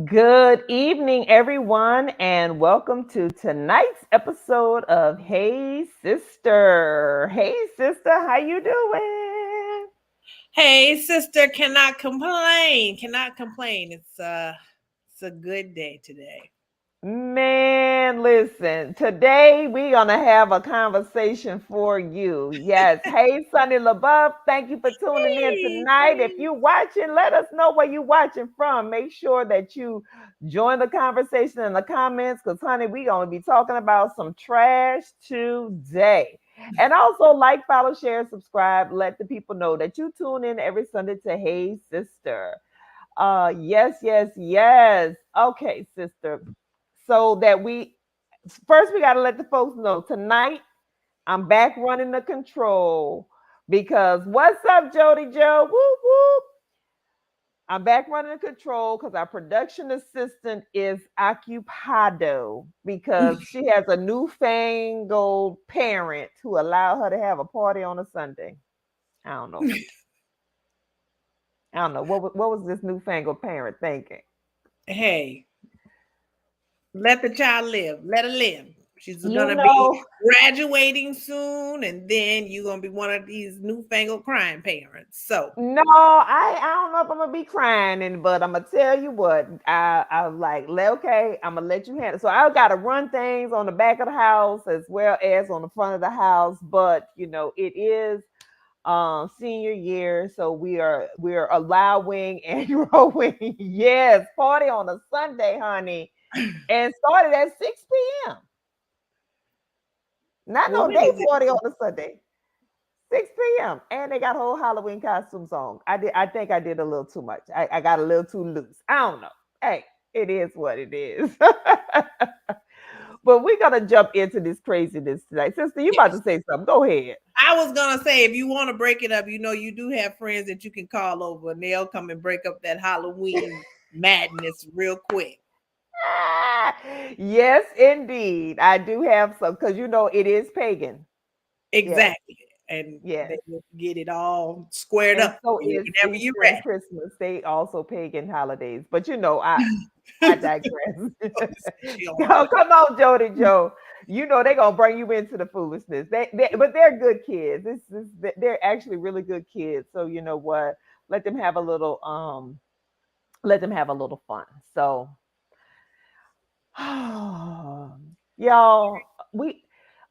Good evening, everyone, and welcome to tonight's episode of Hey Sister. Hey Sister, how you doing? Hey, sister, cannot complain. Cannot complain. It's a good day today. Man, listen, today we're going to have a conversation for you. Yes. Hey, Sunny LaBeouf, thank you for tuning in Hey, tonight. If Sunny. you're watching, let us know where you're watching from. Make sure that you join the conversation in the comments because, honey, we're going to be talking about some trash today. And also, like, follow, share, subscribe. Let the people know that you tune in every Sunday to Hey Sister. Yes, yes, yes. Okay, sister. So that we first we got to let the folks know tonight I'm back running the control because what's up, Jody Joe? Whoop whoop. I'm back running the control because our production assistant is occupado because she has a newfangled parent who allowed her to have a party on a Sunday. I don't know. I don't know what was this newfangled parent thinking. Hey, let the child live. Let her live. She's You gonna be know, graduating soon, and then you're gonna be one of these newfangled crying parents. So no, I don't know if I'm gonna be crying, but I'm gonna tell you what. I was like, okay, I'm gonna let you handle. So I gotta run things on the back of the house as well as on the front of the house. But it is senior year, so we're allowing and growing. Yes, party on a Sunday, honey, and started at 6 p.m. Not what no day is party it? on a Sunday. 6 p.m. And they got whole Halloween costumes on. I think I did a little too much. I got a little too loose. I don't know. Hey, it is what it is. But we're gonna jump into this craziness tonight. Sister, you about to Yes. say something. Go ahead. I was gonna say if you want to break it up, you do have friends that you can call over and they'll come and break up that Halloween madness real quick. Ah, yes, indeed. I do have some because it is pagan. Yes, Exactly. And yes. they will get it all squared And up so for you is whenever you're Easter and ready. Christmas. They also pagan holidays. But I digress. Oh, come on, Jody Joe. They're gonna bring you into the foolishness. But they're good kids. They're actually really good kids. So you know what? Let them have a little let them have a little fun. So y'all, we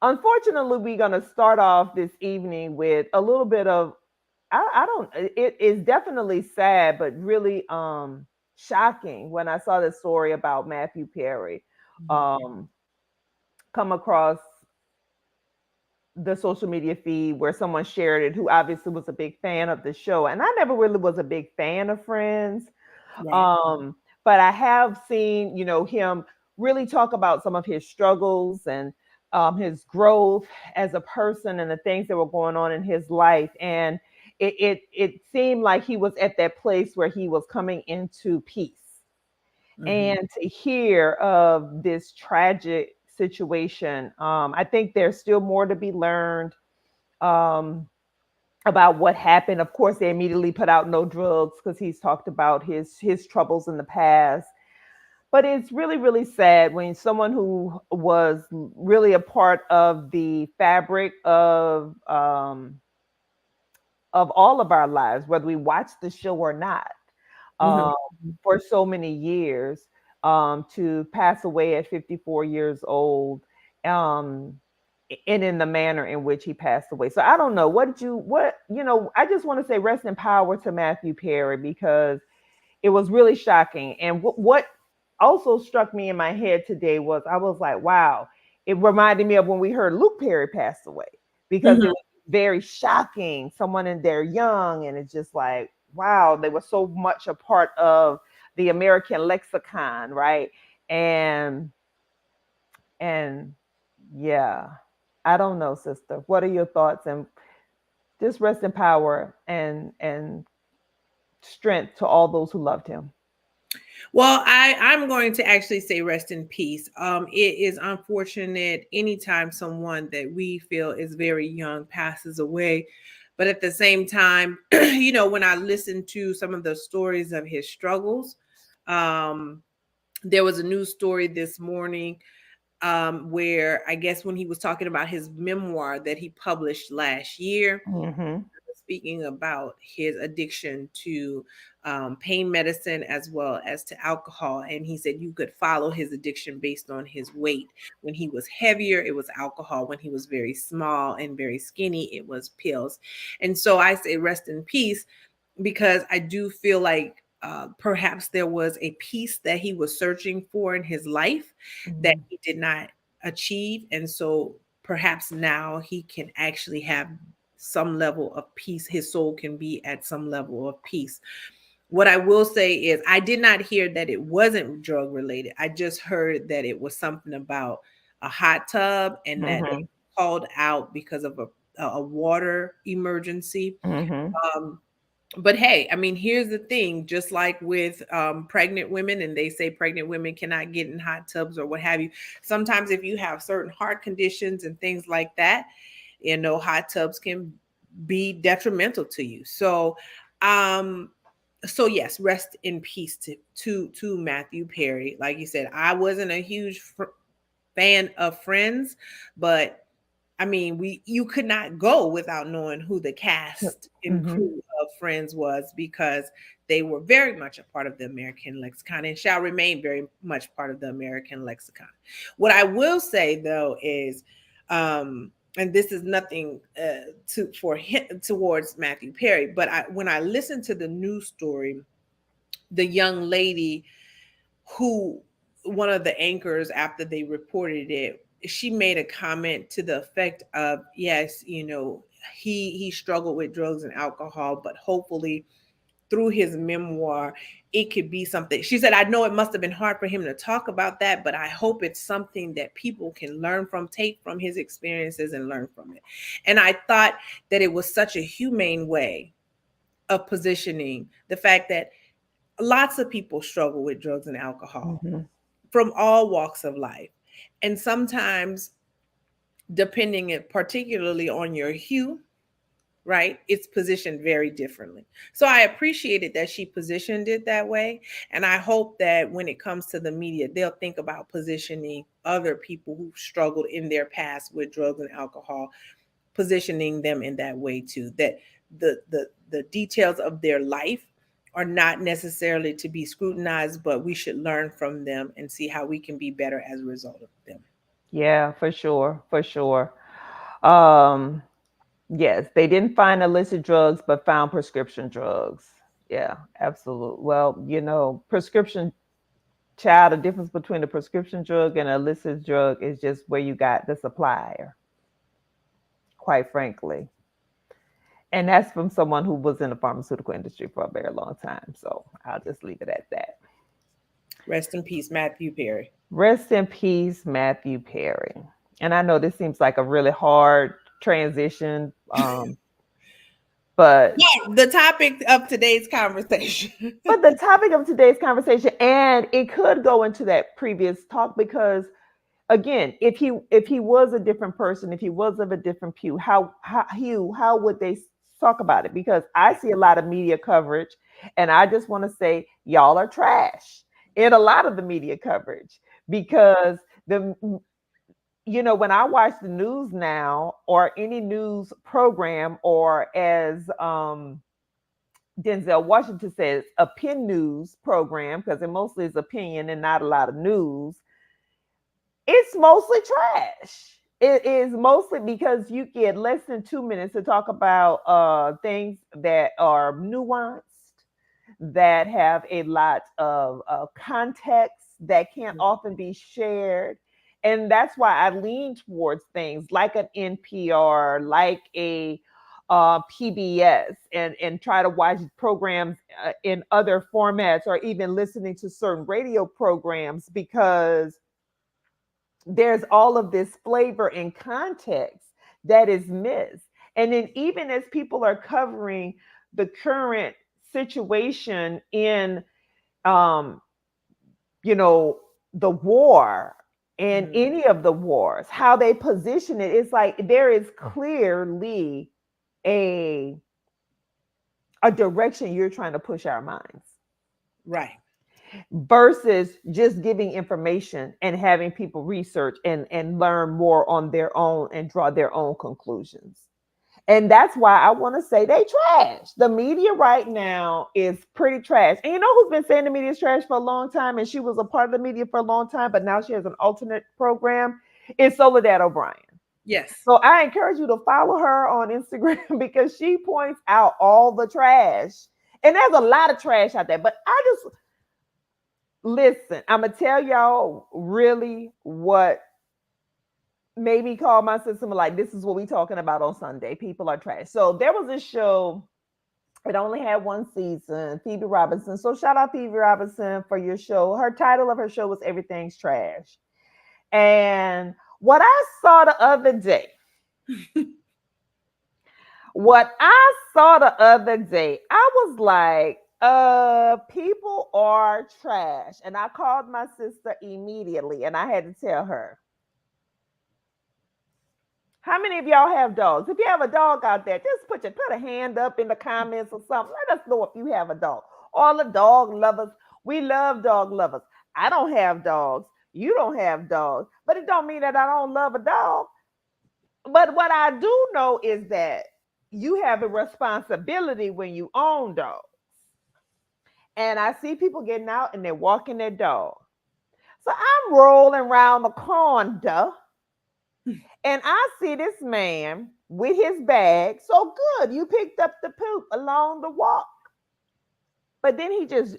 unfortunately we're gonna start off this evening with a little bit of I don't it is definitely sad, but really shocking when I saw the story about Matthew Perry Mhm. um come across the social media feed where someone shared it who obviously was a big fan of the show. And I never really was a big fan of Friends. Right. Um, but I have seen, him really talk about some of his struggles and his growth as a person and the things that were going on in his life. And it seemed like he was at that place where he was coming into peace. Hmm. And to hear of this tragic situation, I think there's still more to be learned um, about what happened. Of course, they immediately put out no drugs because he's talked about his troubles in the past. But it's really, really sad when someone who was really a part of the fabric of all of our lives, whether we watch the show or not, Hmm. um, for so many years, to pass away at 54 years old, um, and in the manner in which he passed away. So I don't know. I just want to say rest in power to Matthew Perry because it was really shocking. And what also struck me in my head today was I was like, wow, it reminded me of when we heard Luke Perry passed away because it Hmm. was very shocking. Someone in their young, and it's just like, wow, they were so much a part of the American lexicon, right? And and yeah, I don't know, sister. What are your thoughts? And just rest in power and strength to all those who loved him. Well, I'm going to actually say rest in peace. It is unfortunate anytime someone that we feel is very young passes away, but at the same time, when I listen to some of the stories of his struggles, um, There was a news story this morning, where I guess when he was talking about his memoir that he published last year, Mm-hmm. speaking about his addiction to pain medicine as well as to alcohol. And he said you could follow his addiction based on his weight. When he was heavier, it was alcohol. When he was very small and very skinny, it was pills. And so I say rest in peace, because I do feel like perhaps there was a peace that he was searching for in his life that Mm-hmm. he did not achieve. And so perhaps now he can actually have some level of peace. His soul can be at some level of peace. What I will say is, I did not hear that it wasn't drug related. I just heard that it was something about a hot tub and that they Mm-hmm. called out because of a water emergency. Mm-hmm. Um, but hey, I mean, here's the thing, just like with pregnant women, and they say pregnant women cannot get in hot tubs or what have you. Sometimes, if you have certain heart conditions and things like that, hot tubs can be detrimental to you. Um, so yes, rest in peace to Matthew Perry. Like you said, I wasn't a huge fan of Friends, but I mean, you could not go without knowing who the cast and Mm-hmm. crew of Friends was, because they were very much a part of the American lexicon and shall remain very much part of the American lexicon. What I will say though is, and this is nothing to for him towards Matthew Perry, but when I listened to the news story, the young lady who one of the anchors, after they reported it, she made a comment to the effect of, yes, he struggled with drugs and alcohol, but hopefully through his memoir it could be something. She said, I know it must have been hard for him to talk about that, but I hope it's something that people can learn from, take from his experiences and learn from it. And I thought that it was such a humane way of positioning the fact that lots of people struggle with drugs and alcohol Mm-hmm. from all walks of life. And sometimes, depending particularly on your hue, right, it's positioned very differently. So I appreciated that she positioned it that way. And I hope that when it comes to the media, they'll think about positioning other people who struggled in their past with drugs and alcohol, positioning them in that way too. That the details of their life are not necessarily to be scrutinized, but we should learn from them and see how we can be better as a result of them. Yeah, for sure, for sure. Um, yes, they didn't find illicit drugs, but found prescription drugs. Yeah, absolutely. Well, prescription child, the difference between a prescription drug and an illicit drug is just where you got the supplier, quite frankly. And that's from someone who was in the pharmaceutical industry for a very long time. So I'll just leave it at that. Rest in peace, Matthew Perry. Rest in peace, Matthew Perry. And I know this seems like a really hard transition, but Yeah, the topic of today's conversation. the topic of today's conversation, and it could go into that previous talk because again, if he was a different person, if he was of a different pew, how would they talk about it? Because I see a lot of media coverage, and I just want to say y'all are trash in a lot of the media coverage because when I watch the news now or any news program, or as Denzel Washington says, a pin news program, because it mostly is opinion and not a lot of news, it's mostly trash. It is mostly because you get less than 2 minutes to talk about things that are nuanced, that have a lot of context that can't often be shared. And that's why I lean towards things like an NPR, like a PBS, and try to watch programs in other formats, or even listening to certain radio programs, because there's all of this flavor and context that is missed. And then, even as people are covering the current situation in, um, you know, the war and Mhm. any of the wars, how they position it, it's like there is clearly a direction you're trying to push our minds. Right. versus just giving information and having people research and learn more on their own and draw their own conclusions. And that's why I want to say they trash. The media right now is pretty trash. And you know who's been saying the media is trash for a long time? And she was a part of the media for a long time, but now she has an alternate program. It's Soledad O'Brien. Yes. So I encourage you to follow her on Instagram because she points out all the trash. And there's a lot of trash out there. But I just listen, I'm gonna tell y'all really what made me call my system like this is what we talking about on Sunday. People are trash. So there was this show. It only had one season. Phoebe Robinson. So shout out Phoebe Robinson for your show. Her title of her show was Everything's Trash. And what I saw the other day, I was like, people are trash. And I called my sister immediately and I had to tell her, how many of y'all have dogs? If you have a dog out there, just put a hand up in the comments or something. Let us know if you have a dog. All the dog lovers, we love dog lovers. I don't have dogs. You don't have dogs, but it don't mean that I don't love a dog. But what I do know is that you have a responsibility when you own dogs. And I see people getting out and they're walking their dog. So I'm rolling around the corner and I see this man with his bag. So good, you picked up the poop along the walk. But then he just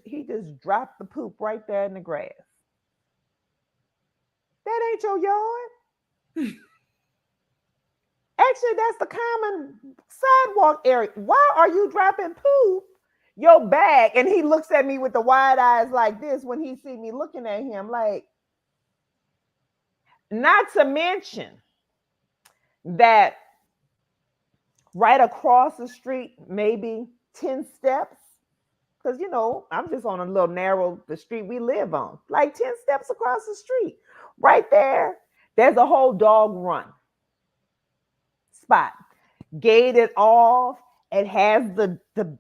dropped the poop right there in the grass. That ain't your yard. Actually, that's the common sidewalk area. Why are you dropping poop? Your bag. And he looks at me with the wide eyes like this when he see me looking at him like, not to mention that right across the street, maybe 10 steps, because I'm just on a little narrow the street we live on, like 10 steps across the street. Right there's a whole dog run spot. Gated off. It has the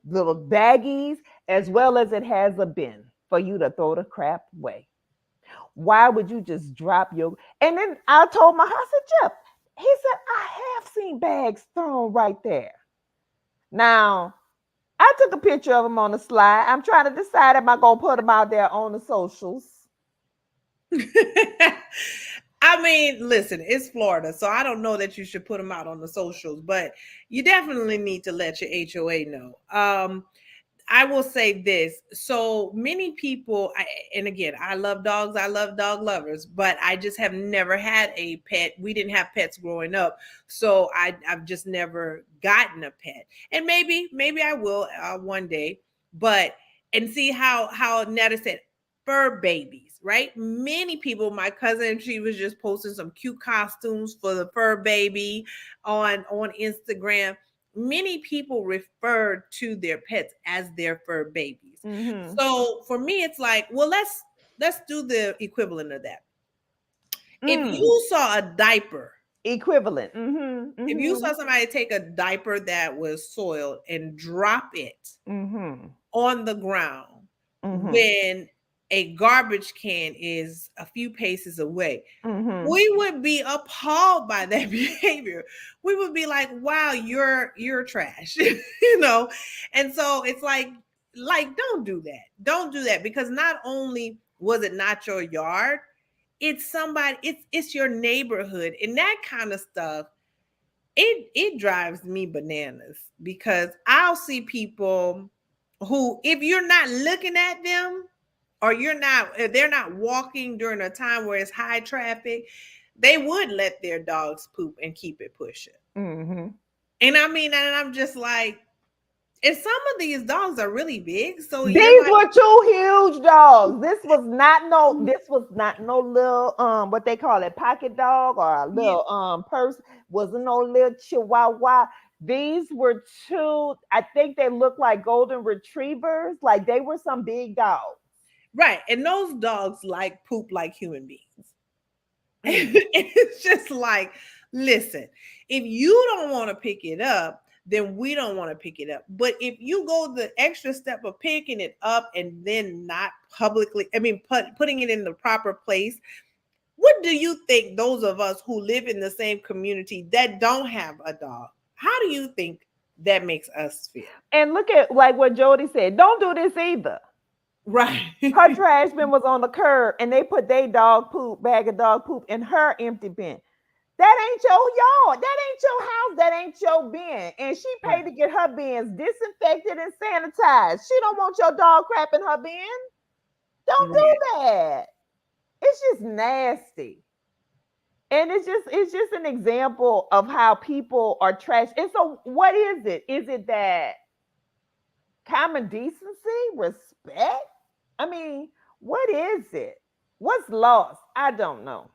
little baggies as well as it has a bin for you to throw the crap away. Why would you just drop your? And then I told my husband, I said, Jeff, he said, I have seen bags thrown right there. Now, I took a picture of them on the slide. I'm trying to decide if I'm going to put them out there on the socials. I mean, listen, it's Florida, so I don't know that you should put them out on the socials, but you definitely need to let your HOA know. I will say this. So many people, and again, I love dogs. I love dog lovers, but I just have never had a pet. We didn't have pets growing up. So I've just never gotten a pet. And maybe I will one day, but, and see how Netta said, fur babies, right? Many people, my cousin, she was just posting some cute costumes for the fur baby on Instagram. Many people refer to their pets as their fur babies. Mm-hmm. So for me, it's like, well, let's do the equivalent of that. If you saw a diaper equivalent, mm-hmm. If you saw somebody take a diaper that was soiled and drop it on the ground when a garbage can is a few paces away, we would be appalled by that behavior. We would be like, wow, you're trash, And so it's like don't do that. Don't do that, because not only was it not your yard, it's somebody, it's your neighborhood, and that kind of stuff. It drives me bananas, because I'll see people who, if you're not looking at them, or they're not walking during a time where it's high traffic, they would let their dogs poop and keep it pushing. And I mean, and I'm just like, and some of these dogs are really big. So these were two huge dogs. This was not no little what they call it, pocket dog, or a little purse. Wasn't no little chihuahua. These were two, I think they looked like golden retrievers. Like they were some big dogs. Right. And those dogs like poop like human beings. And it's just like, listen, if you don't want to pick it up, then we don't want to pick it up. But if you go the extra step of picking it up and then not publicly, I mean, putting it in the proper place, what do you think those of us who live in the same community that don't have a dog, how do you think that makes us feel? And look at like what Jody said. Don't do this either. Right. Her trash bin was on the curb and they put their dog poop, bag of dog poop in her empty bin. That ain't your yard. That ain't your house. That ain't your bin. And she paid Right. to get her bins disinfected and sanitized. She don't want your dog crap in her bin. Don't do Right. that. It's just nasty. And it's just an example of how people are trash. And so what is it? Is it that common decency, respect? I mean, what is it? What's lost? I don't know.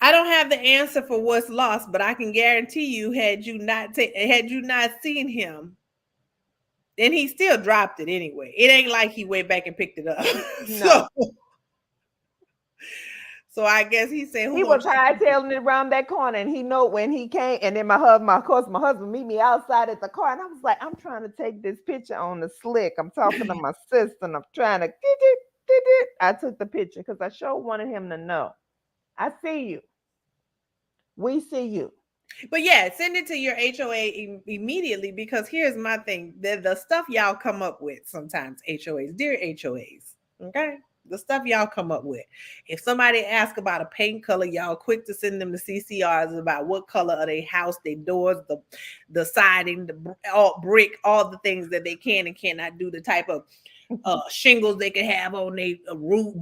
I don't have the answer for what's lost, but I can guarantee you, had you not seen him, and he still dropped it anyway. It ain't like he went back and picked it up. No. So I guess he said, "Who He gonna was check this?" hightailing it around that corner, and he know when he came. And then my husband, of course, my husband meet me outside at the car, and I was like, I'm trying to take this picture on the slick. I'm talking to my sister, and I'm trying to. I took the picture because I sure wanted him to know. I see you. We see you. But yeah, send it to your HOA immediately, because here's my thing: the stuff y'all come up with sometimes, HOAs, dear HOAs, okay. The stuff y'all come up with. If somebody asks about a paint color, y'all quick to send them the CCRs about what color of their house, their doors, the siding, the all brick, all the things that they can and cannot do, the type of shingles they can have on their roof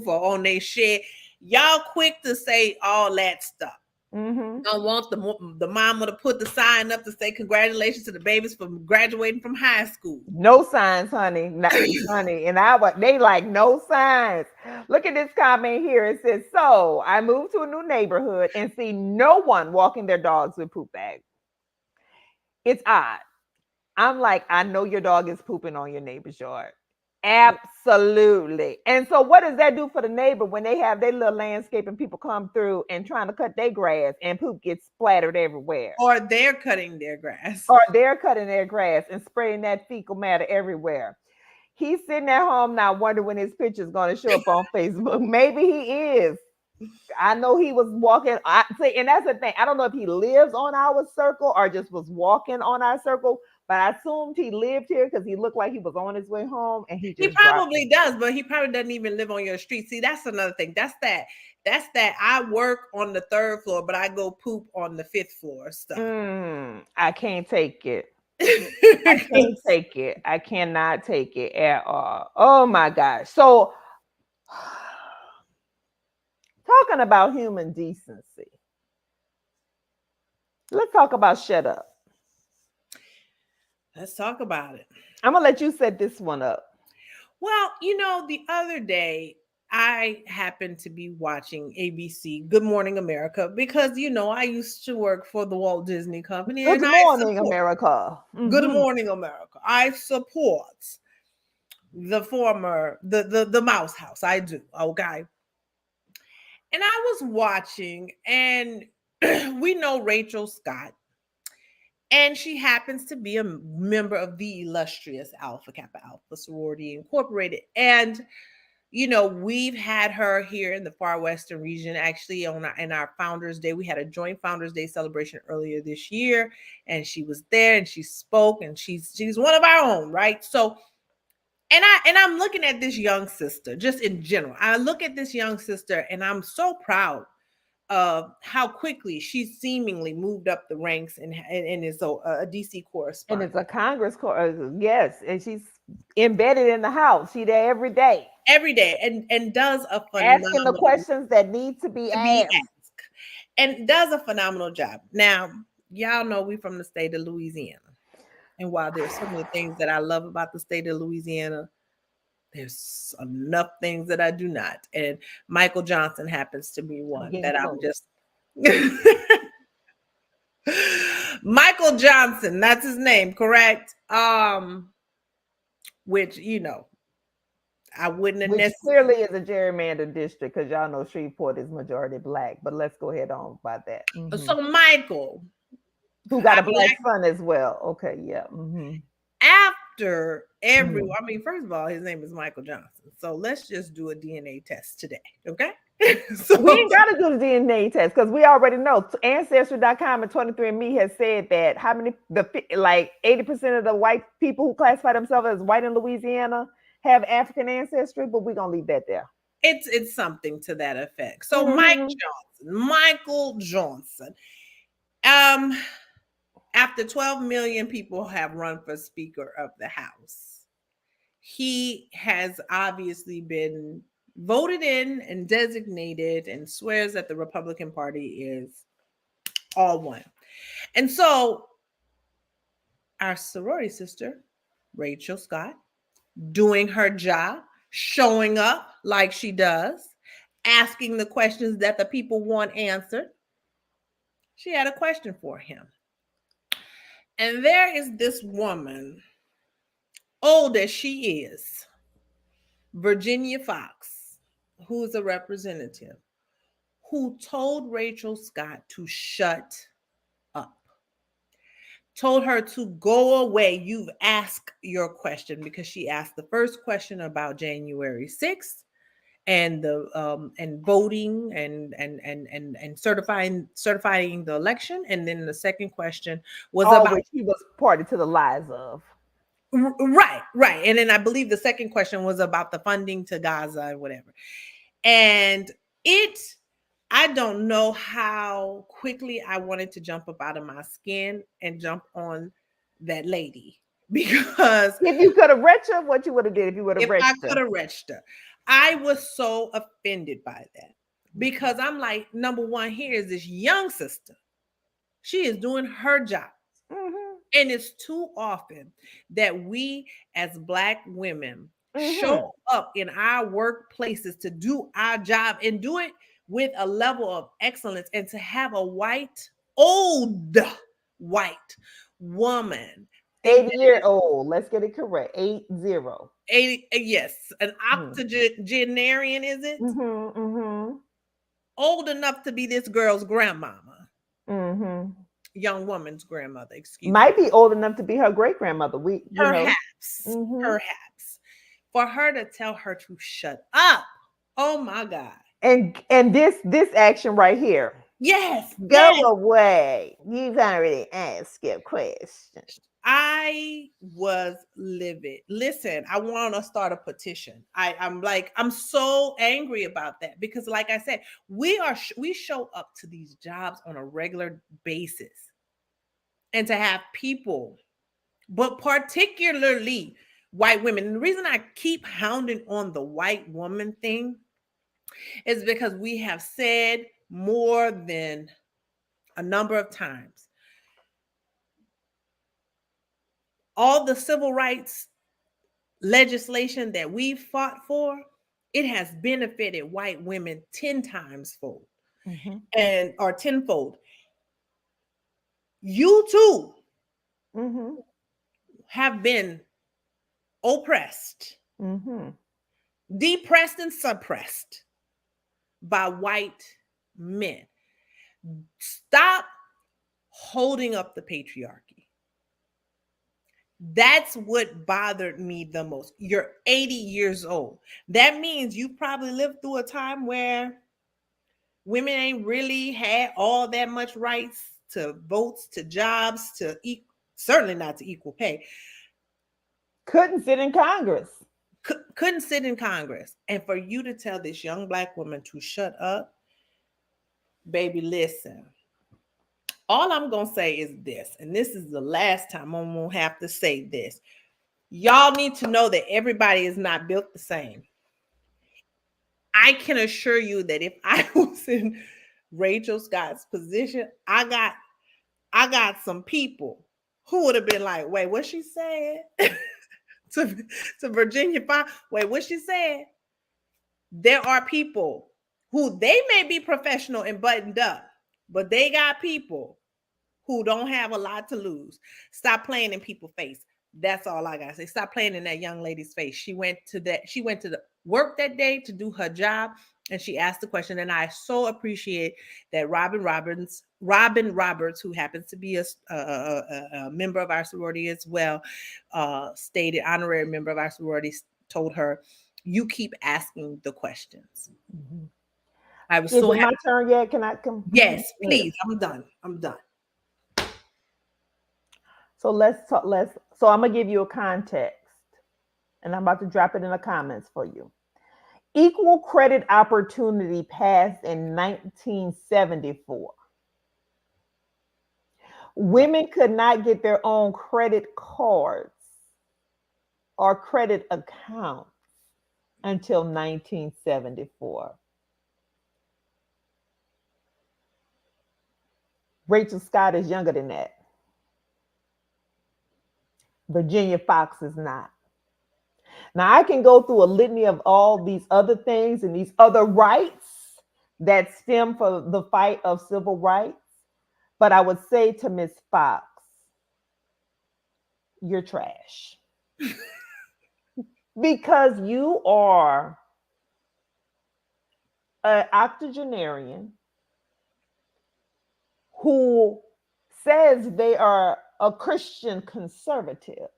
or on their shed. Y'all quick to say all that stuff. Mm-hmm. Don't want the mama to put the sign up to say congratulations to the babies for graduating from high school. No signs, honey. Honey. And they like no signs. Look at this comment here. It says, so I moved to a new neighborhood and see no one walking their dogs with poop bags. It's odd. I'm like, I know your dog is pooping on your neighbor's yard. Absolutely. And so what does that do for the neighbor when they have their little landscaping people come through and trying to cut their grass and poop gets splattered everywhere? Or they're cutting their grass. Or they're cutting their grass and spraying that fecal matter everywhere. He's sitting at home now wondering when his picture is going to show up on Facebook. Maybe he is. I know he was walking. And that's the thing. I don't know if he lives on our circle or just was walking on our circle, but I assumed he lived here because he looked like he was on his way home and he He just dropped it. probably does, but he probably doesn't even live on your street. See, that's another thing. That's that. I work on the third floor, but I go poop on the fifth floor stuff. I can't take it. I can't take it. I cannot take it at all. Oh my gosh. So, talking about human decency, let's talk about shut up. Let's talk about it. I'm going to let you set this one up. Well, the other day I happened to be watching ABC Good Morning America because I used to work for the Walt Disney Company, Good and I morning, support America. Good Mm-hmm. Morning America. I support the Mouse House. I do. Okay. And I was watching, and we know Rachel Scott, and she happens to be a member of the illustrious Alpha Kappa Alpha Sorority Incorporated. And we've had her here in the far western region. Actually, in our Founders Day, we had a joint Founders Day celebration earlier this year, and she was there and she spoke, and she's one of our own, right? So, and I'm looking at this young sister, just in general. I look at this young sister, and I'm so proud of how quickly she seemingly moved up the ranks and is a DC And correspondent. it's a Congress, yes. And she's embedded in the House. She's there every day, Every day, and does a asking the phenomenal questions that need to be to be asked. asked, and does a phenomenal job. Now, y'all know we from the state of Louisiana, and while there's so many things that I love about the state of Louisiana, there's enough things that I do not. And Michael Johnson happens to be I'm one getting that I'm close. just. Michael Johnson, that's his name, correct? Which I wouldn't have Which necessarily. clearly is a gerrymandered district because y'all know Shreveport is majority black. But let's go ahead on about that. Mm-hmm. So Michael Who got I a black black son as well. Okay, yeah. Mm-hmm. after Mm-hmm. everyone. I mean, first of all, his name is Michael Johnson. So let's just do a DNA test today. Okay. We So ain't got to do the DNA test because we already know. Ancestry.com and 23andMe has said that how many, like 80% of the white people who classify themselves as white in Louisiana have African ancestry, but we're going to leave that there. it's something to that effect. So Mm-hmm. Michael Johnson. Um, after 12 million people have run for Speaker of the House, he has obviously been voted in and designated and swears that the Republican Party is all one. And so our sorority sister, Rachel Scott, doing her job, showing up like she does, asking the questions that the people want answered. She had a question for him. And there is this woman, old as she is, Virginia Fox, who's a representative, who told Rachel Scott to shut up, told her to go away. You've asked your question, because she asked the first question about January 6th and the and voting and certifying the election, and then the second question was All about which he was party to the lies of. right, and then I believe the second question was about the funding to Gaza and whatever. And it I don't know how quickly I wanted to jump up out of my skin and jump on that lady, because If you could have read what you would have did if you would have if I registered. could have reached her, I was so offended by that, because I'm like, number one, here is this young sister. She is doing her job. Mm-hmm. And it's too often that we as Black women show Mm-hmm. up in our workplaces to do our job and do it with a level of excellence, and to have a old white woman think 80 that it year is old. Let's get it correct. 80. 80, yes, an Mm. octogenarian, is it? Mm-hmm. Mm-hmm. Old enough to be this girl's grandmama, Mm-hmm. young woman's grandmother, excuse me. Might be old enough to be her great grandmother. Perhaps, Mm-hmm. perhaps. For her to tell her to shut up. Oh my God. And this action right here. Yes, Go yes. away. You've already asked your question. I was livid. Listen, I want to start a petition. I'm so angry about that, because, like I said, we show up to these jobs on a regular basis, and to have people, but particularly white women. And the reason I keep hounding on the white woman thing is because we have said more than a number of times, all the civil rights legislation that we fought for, it has benefited white women 10 times fold, Mm-hmm. and or tenfold. You too Mm-hmm. have been oppressed, Mm-hmm. depressed, and suppressed by white men. Stop holding up the patriarchy. That's what bothered me the most. You're 80 years old. That means you probably lived through a time where women ain't really had all that much rights to votes, to jobs, certainly not to equal pay. Couldn't sit in Congress. Couldn't sit in Congress. And for you to tell this young Black woman to shut up, baby, listen. All I'm going to say is this, and this is the last time I'm going to have to say this. Y'all need to know that everybody is not built the same. I can assure you that if I was in Rachel Scott's position, I got some people who would have been like, wait, what she said? to Virginia Fox. Wait, what she said? There are people who, they may be professional and buttoned up, but they got people who don't have a lot to lose. Stop playing in people's face. That's all I gotta say. Stop playing in that young lady's face. She went to work that day to do her job, and she asked the question. And I so appreciate that Robin Roberts, who happens to be a member of our sorority as well, stated, honorary member of our sorority, told her, "You keep asking the questions." Mhm. I was Is so it my happy. turn yet? Can I come? Yes, Yes. please. I'm done. I'm done. So let's talk. So I'm gonna give you a context, and I'm about to drop it in the comments for you. Equal credit opportunity passed in 1974. Women could not get their own credit cards or credit accounts until 1974. Rachel Scott is younger than that. Virginia Fox is not. Now, I can go through a litany of all these other things and these other rights that stem from the fight of civil rights, but I would say to Miss Fox, you're trash because you are an octogenarian who says they are a Christian conservative.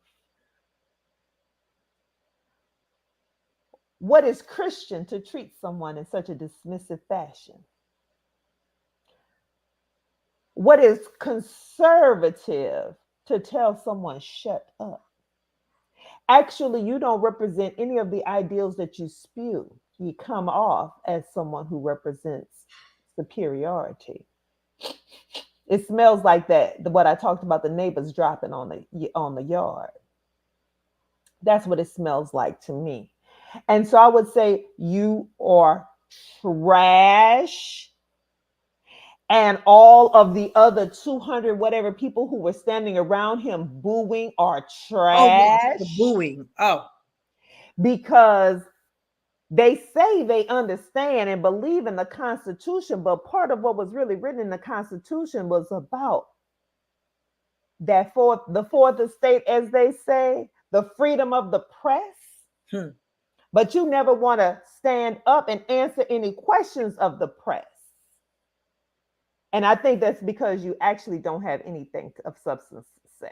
What is Christian to treat someone in such a dismissive fashion? What is conservative to tell someone shut up? Actually, you don't represent any of the ideals that you spew. You come off as someone who represents superiority. It smells like that. What I talked about, the neighbors dropping on the yard. That's what it smells like to me. And so I would say you are trash. And all of the other 200 whatever people who were standing around him booing are Oh yes, the trash booing. Oh, because they say they understand and believe in the Constitution, but part of what was really written in the Constitution was about the fourth estate, as they say, the freedom of the press. hmm. But you never want to stand up and answer any questions of the press. And I think that's because you actually don't have anything of substance to say.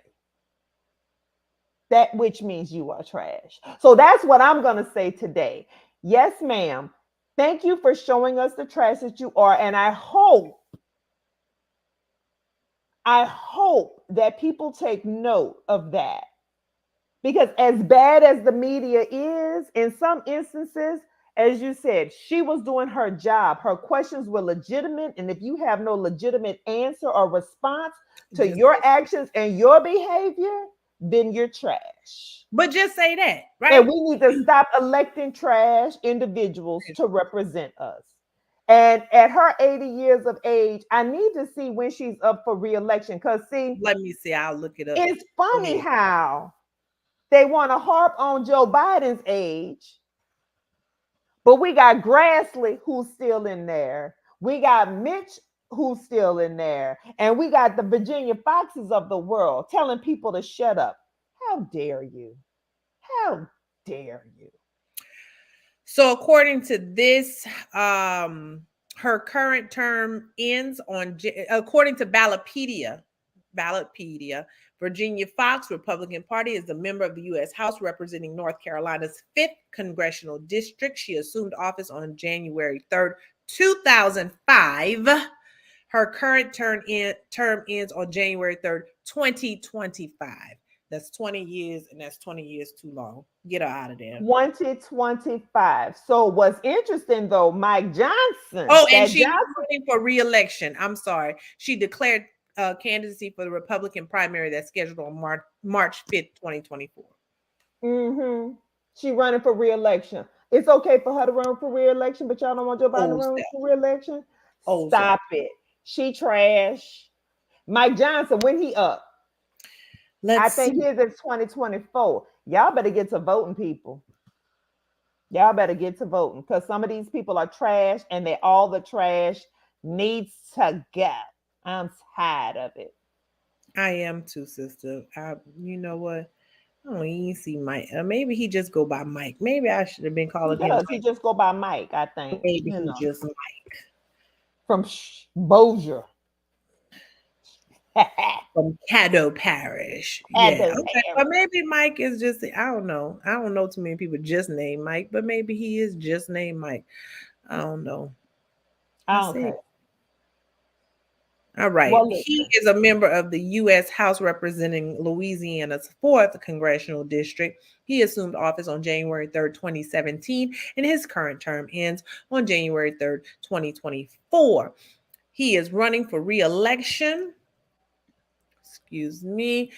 That which means you are trash. So that's what I'm going to say today. Yes, ma'am. Thank you for showing us the trash that you are. And I hope that people take note of that. Because as bad as the media is, in some instances, as you said, she was doing her job. Her questions were legitimate. And if you have no legitimate answer or response to Just your actions and your behavior, then you're trash. but just say that, And right? we need to stop electing trash individuals to represent us. And at her 80 years of age, I need to see when she's up for reelection. Because, see, Let me see. I'll look it up. it's Go funny ahead. how they want to harp on Joe Biden's age, but we got Grassley who's still in there. We got Mitch who's still in there. And we got the Virginia Foxes of the world telling people to shut up. How dare you? How dare you? So according to this, her current term ends on, according to Ballotpedia, Virginia Fox, Republican Party, is a member of the U.S. House representing North Carolina's 5th congressional district. She assumed office on January 3rd, 2005. Her current term ends on January 3rd, 2025. That's 20 years, and that's 20 years too long. Get her out of there. 2025. So what's interesting though, Mike Johnson, Oh, and that she's Johnson, running for re-election. I'm sorry. She declared candidacy for the Republican primary that's scheduled on March 5th, 2024. mm-hmm, she running for reelection. It's okay for her to run for reelection, but y'all don't want Joe Biden to Old run self. for reelection? Old self. Stop it. She trash. Mike Johnson, when he up? I Let's think see. his is 2024. Y'all better get to voting, people. Y'all better get to voting because some of these people are trash and they all the trash needs to go. I'm tired of it. I am too, sister. You know what? Oh, you see Mike. Maybe he just go by Mike. Maybe I should have been He calling him does. He Mike. just go by Mike, I think. Maybe You he know, just from Bossier. from Caddo Parish. Yeah. Addo Okay. But maybe Mike is just, I don't know. I don't know too many people just named Mike, but maybe he is just named Mike. I don't know. I see. Okay. All right. Well, He listen. is a member of the U.S. House representing Louisiana's 4th congressional district. He assumed office on January 3rd, 2017, and his current term ends on January 3rd, 2024. He is running for re-election. Excuse me.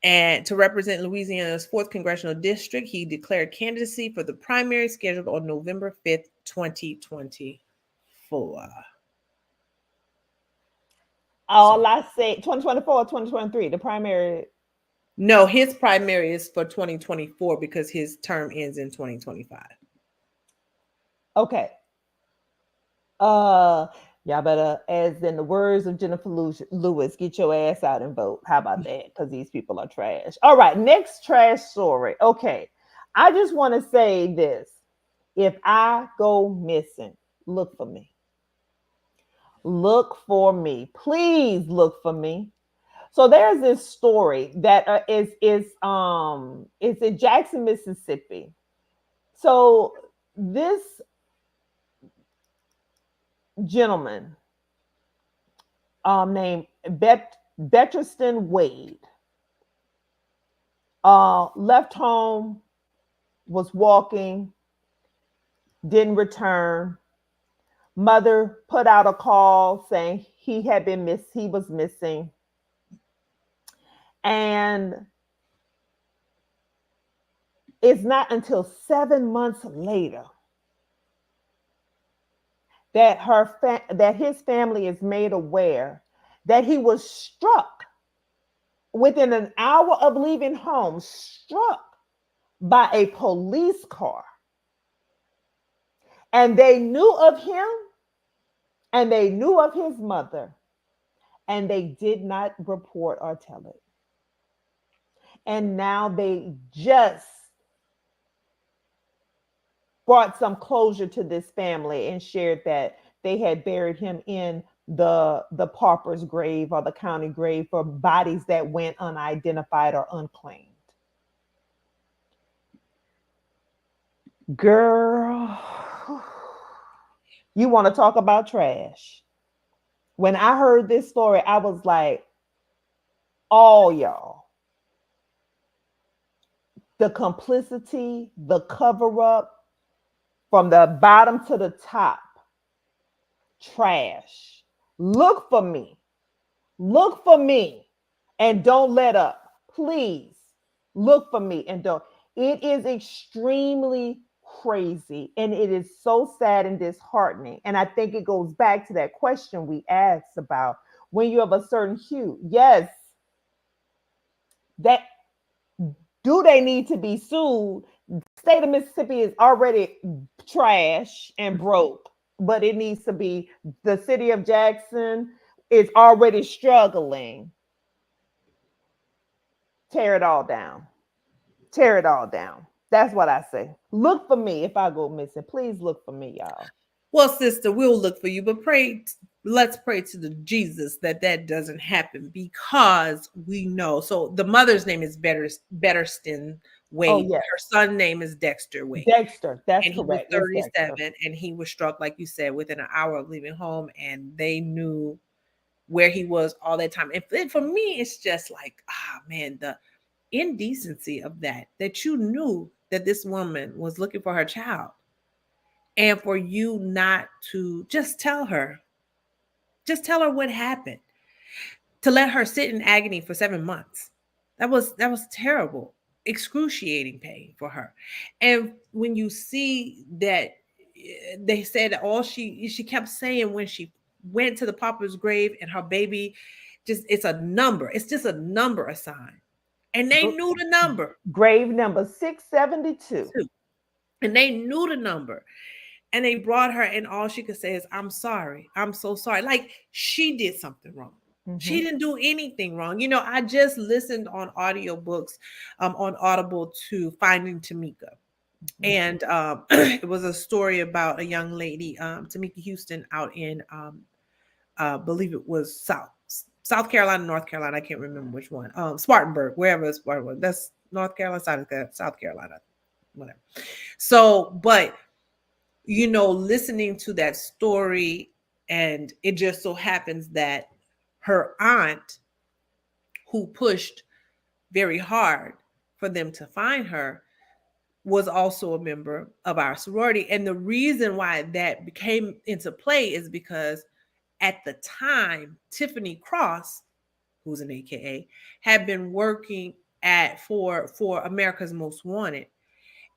And to represent Louisiana's 4th congressional district, he declared candidacy for the primary scheduled on November 5th, 2024. So All I say, 2024, 2023, the primary. no, his primary is for 2024 because his term ends in 2025. Okay. Uh, y'all better, as in the words of Jennifer Lewis, get your ass out and vote. How about that? Because these people are trash. All right, next trash story. Okay. I just want to say this. If I go missing, look for me. Look for me. Please look for me. So there's this story that is it's in Jackson, Mississippi. So this gentleman named Betterston Wade left home, was walking, didn't return. Mother put out a call saying he was missing, and it's not until 7 months later that that his family is made aware that he was struck within an hour of leaving home, struck by a police car. And they knew of him and they knew of his mother, and they did not report or tell it. And now they just brought some closure to this family and shared that they had buried him in the pauper's grave or the county grave for bodies that went unidentified or unclaimed. Girl, you want to talk about trash? When I heard this story, I was like, all y'all, the complicity, the cover up from the bottom to the top, trash. Look for me. Look for me and don't let up. Please look for me and don't. It is extremely crazy and it is so sad and disheartening. And I think it goes back to that question we asked about when you have a certain hue. Yes, that do they need to be sued? State of Mississippi is already trash and broke, but it needs to be, the city of Jackson is already struggling. Tear it all down. Tear it all down. That's what I say. Look for me if I go missing. Please look for me, y'all. Well, sister, we'll look for you, but pray. Let's pray to the Jesus that that doesn't happen because we know. So the mother's name is Betterston Oh, Wade. yes. Her son name is Dexter Wade, Dexter. That's and he was correct. It's Dexter. 37, and he was struck, like you said, within an hour of leaving home, and they knew where he was all that time. And for me, it's just like, ah, man, the indecency of that you knew that this woman was looking for her child and for you not to just tell her what happened, to let her sit in agony for 7 months. That was terrible, excruciating pain for her. And when you see that, they said all she kept saying when she went to the pauper's grave and her baby, just it's a number, it's just a number assigned, and they knew the number Grave number 672. too, and they knew the number, and they brought her, and all she could say is, I'm sorry, I'm so sorry, like she did something wrong. She Mm-hmm. didn't do anything wrong. I just listened on audiobooks on Audible to Finding Tamika. And it was a story about a young lady, Tamika Houston, out in believe it was South Carolina, North Carolina. I can't remember which one. Spartanburg, wherever Spartanburg. That's North Carolina, South Carolina, whatever. So, but listening to that story, and it just so happens that her aunt, who pushed very hard for them to find her, was also a member of our sorority. And the reason why that came into play is because at the time, Tiffany Cross, who's an AKA, had been working at for America's Most Wanted.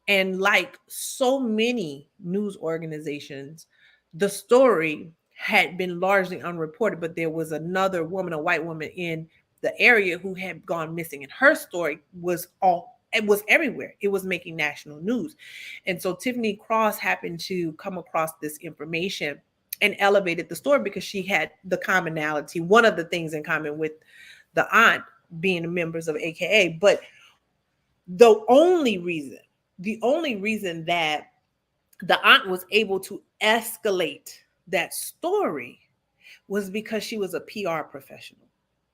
And like so many news organizations, the story had been largely unreported, but there was another woman, a white woman in the area, who had gone missing, and her story it was everywhere. It was making national news. And so Tiffany Cross happened to come across this information and elevated the story because she had the commonality, one of the things in common with the aunt being members of AKA. But the only reason, the only reason that the aunt was able to escalate that story was because she was a PR professional.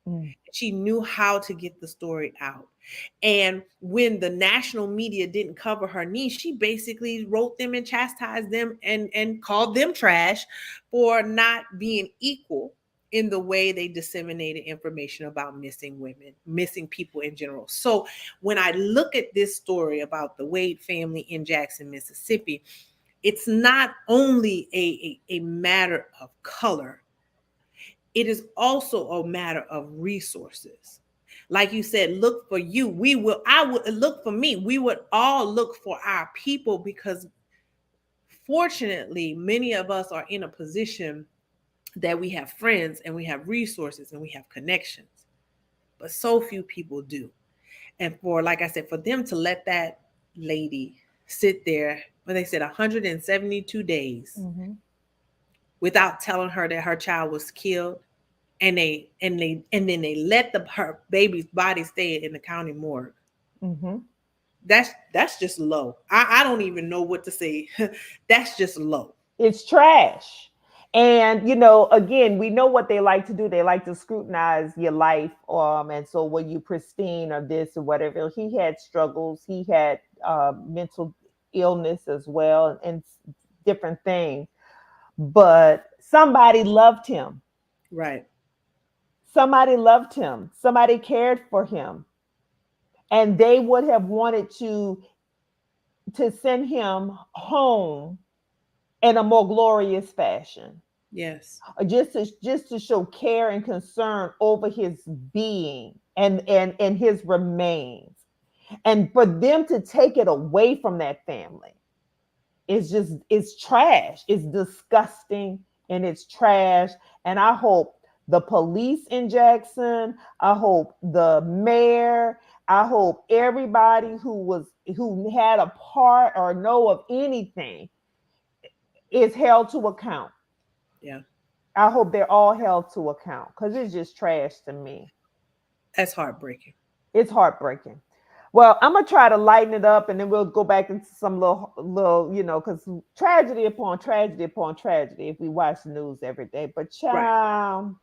Mm-hmm. She knew how to get the story out. And when the national media didn't cover her niece, she basically wrote them and chastised them and called them trash for not being equal in the way they disseminated information about missing women, missing people in general. So when I look at this story about the Wade family in Jackson, Mississippi, it's not only a matter of color, it is also a matter of resources. Like you said, look for you. I would look for me. We would all look for our people, because fortunately, many of us are in a position that we have friends and we have resources and we have connections, but so few people do. And for, like I said, for them to let that lady sit there, when they said 172 days, Mm-hmm. without telling her that her child was killed, and then they let her baby's body stay in the county morgue. Mm-hmm. That's just low. I don't even know what to say. That's just low. It's trash. And again, we know what they like to do. They like to scrutinize your life. And so were you pristine or this or whatever. He had struggles. He had mental illness as well, and different things. But somebody loved him. Right. Somebody loved him. Somebody cared for him. And they would have wanted to send him home in a more glorious fashion, Yes. just to show care and concern over his being and his remains. And for them to take it away from that family, it's trash. It's disgusting, and it's trash. And I hope the police in Jackson, I hope the mayor, I hope everybody who had a part or know of anything is held to account. Yeah. I hope they're all held to account, because it's just trash to me. That's heartbreaking. It's heartbreaking. Well, I'm gonna try to lighten it up, and then we'll go back into some little, because tragedy upon tragedy upon tragedy if we watch the news every day. But Right. child,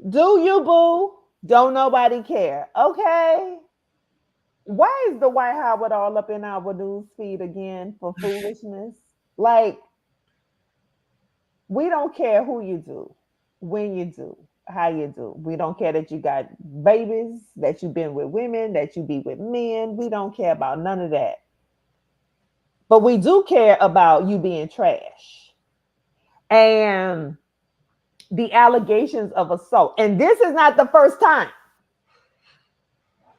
do you boo? Don't nobody care. Okay. Why is the White Howard all up in our news feed again for foolishness? Like, we don't care who you do, when you do, how you do. We don't care that you got babies, that you've been with women, that you be with men. We don't care about none of that. But we do care about you being trash and the allegations of assault. And this is not the first time.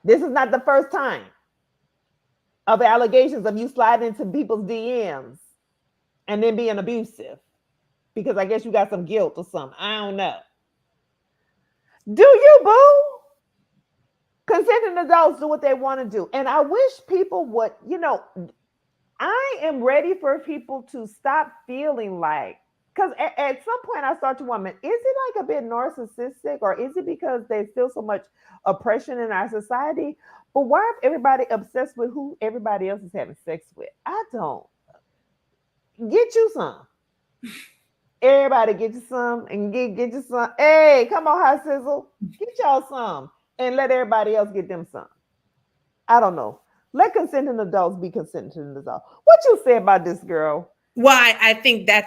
This is not the first time of allegations of you sliding into people's DMs and then being abusive, because I guess you got some guilt or something. I don't know. Do you, boo? Consenting adults do what they want to do. And I wish people would, I am ready for people to stop feeling like because at some point I start to wonder, is it like a bit narcissistic, or is it because there's still so much oppression in our society? But why is everybody obsessed with who everybody else is having sex with? I don't. Get you some. Everybody get you some and get you some. Hey, come on, hot sizzle. Get y'all some and let everybody else get them some. I don't know. Let consenting adults be consenting adults. What you say about this girl? Why I think that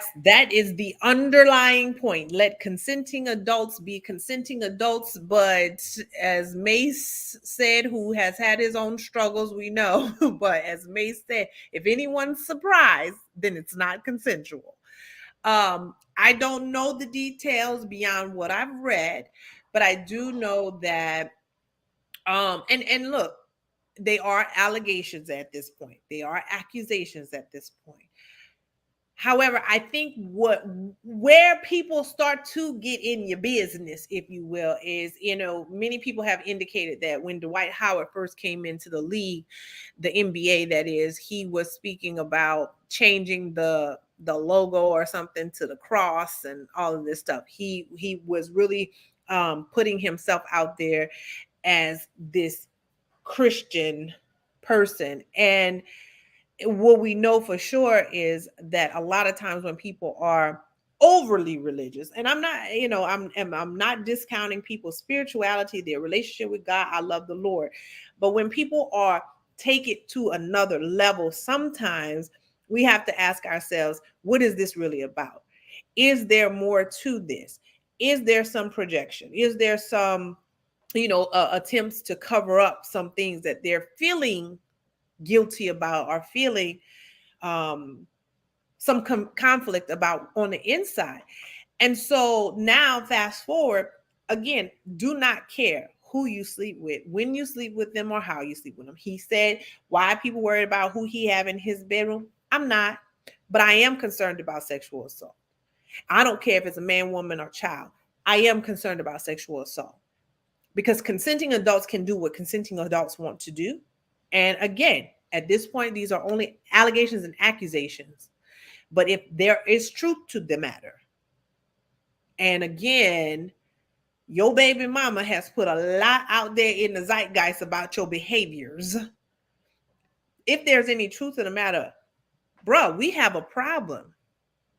is the underlying point. Let consenting adults be consenting adults, but as Mace said, who has had his own struggles, we know. But as Mace said, if anyone's surprised, then it's not consensual. I don't know the details beyond what I've read, but I do know that and look, they are allegations at this point. They are accusations at this point. However, I think what where people start to get in your business, if you will, is, many people have indicated that when Dwight Howard first came into the league, the NBA that is, he was speaking about changing the logo or something to the cross and all of this stuff. He was really putting himself out there as this Christian person. And what we know for sure is that a lot of times when people are overly religious, and I'm not, I'm not discounting people's spirituality, their relationship with God. I love the Lord. But when people are take it to another level, sometimes we have to ask ourselves, what is this really about? Is there more to this? Is there some projection? Is there some, attempts to cover up some things that they're feeling guilty about, or feeling um, some conflict about on the inside? And so now, fast forward again, do not care who you sleep with, when you sleep with them, or how you sleep with them. He said, why are people worried about who he have in his bedroom? I'm not, but I am concerned about sexual assault. I don't care if it's a man, woman, or child. I am concerned about sexual assault, because consenting adults can do what consenting adults want to do. And again, at this point, these are only allegations and accusations. But if there is truth to the matter, and again, your baby mama has put a lot out there in the zeitgeist about your behaviors. If there's any truth in the matter, bruh, we have a problem.